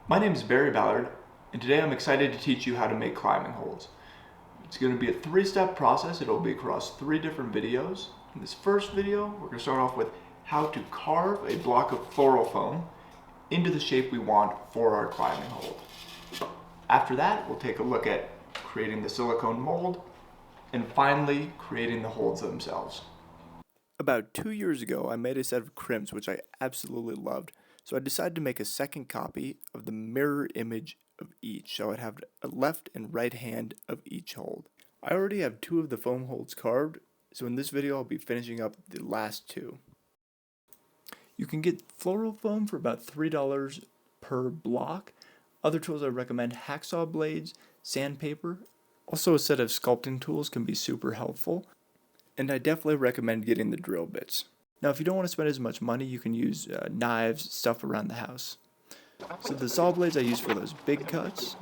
My name is Barry Ballard, and today I'm excited to teach you how to make climbing holds. It's going to be a three-step process. It'll be across three different videos. In this first video, we're going to start off with how to carve a block of floral foam into the shape we want for our climbing hold. After that, we'll take a look at creating the silicone mold, and finally, creating the holds themselves. About 2 years ago, I made a set of crimps which I absolutely loved, so I decided to make a second copy of the mirror image of each, so I'd have a left and right hand of each hold. I already have 2 of the foam holds carved, so in this video I'll be finishing up the last 2. You can get floral foam for about $3 per block. Other tools I recommend: hacksaw blades, sandpaper. Also, a set of sculpting tools can be super helpful. And I definitely recommend getting the drill bits. Now, if you don't want to spend as much money, you can use knives, stuff around the house. So the saw blades I use for those big cuts,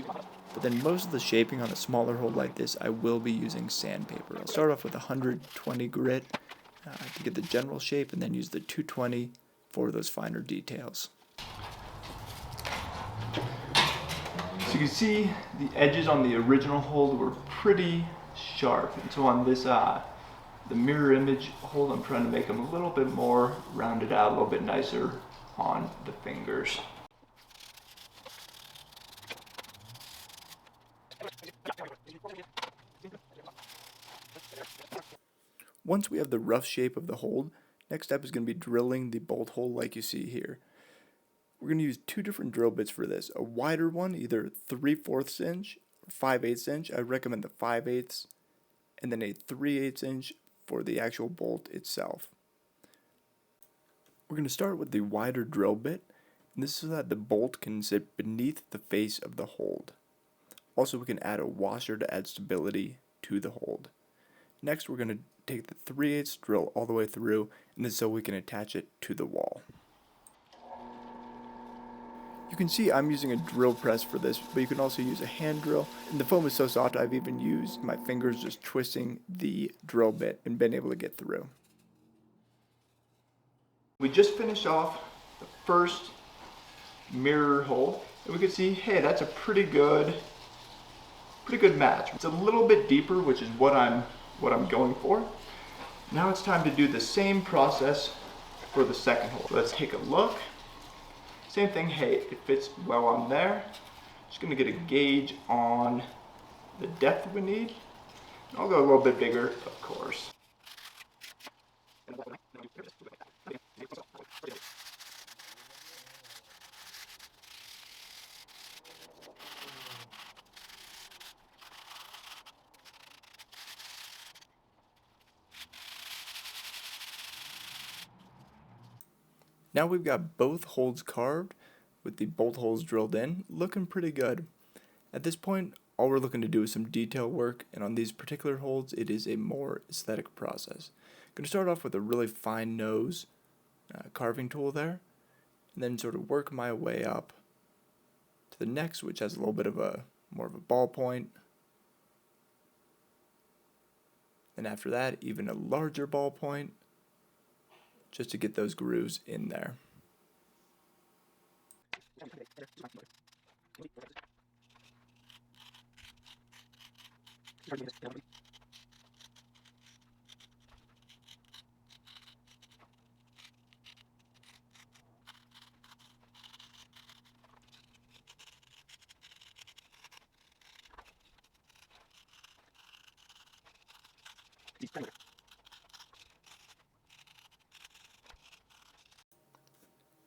but then most of the shaping on a smaller hold like this, I will be using sandpaper. I'll start off with 120 grit to get the general shape, and then use the 220 for those finer details. So you can see the edges on the original hold were pretty sharp, and so on this the mirror image hold, I'm trying to make them a little bit more rounded out, a little bit nicer on the fingers. Once we have the rough shape of the hold, next step is going to be drilling the bolt hole like you see here. We're going to use 2 different drill bits for this. A wider one, either 3/4 inch or 5/8 inch. I recommend the 5/8, and then a 3/8 inch for the actual bolt itself. We're going to start with the wider drill bit, and this is so that the bolt can sit beneath the face of the hold. Also, we can add a washer to add stability to the hold. Next, we're going to take the 3/8 drill all the way through, and this is so we can attach it to the wall. You can see I'm using a drill press for this, but you can also use a hand drill. And the foam is so soft, I've even used my fingers just twisting the drill bit and been able to get through. We just finished off the first mirror hole, and we can see, hey, that's a pretty good match. It's a little bit deeper, which is what I'm going for. Now it's time to do the same process for the second hole. Let's take a look. Same thing, hey, it fits well on there. Just gonna get a gauge on the depth we need. I'll go a little bit bigger, of course. Now we've got both holds carved with the bolt holes drilled in, looking pretty good. At this point, all we're looking to do is some detail work, and on these particular holds, it is a more aesthetic process. I'm going to start off with a really fine nose carving tool there, and then sort of work my way up to the next, which has a little bit of more of a ball point. And after that, even a larger ball point, just to get those grooves in there.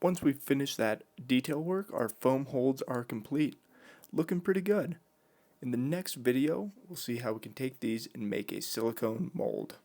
Once we've finished that detail work, our foam holds are complete. Looking pretty good. In the next video, we'll see how we can take these and make a silicone mold.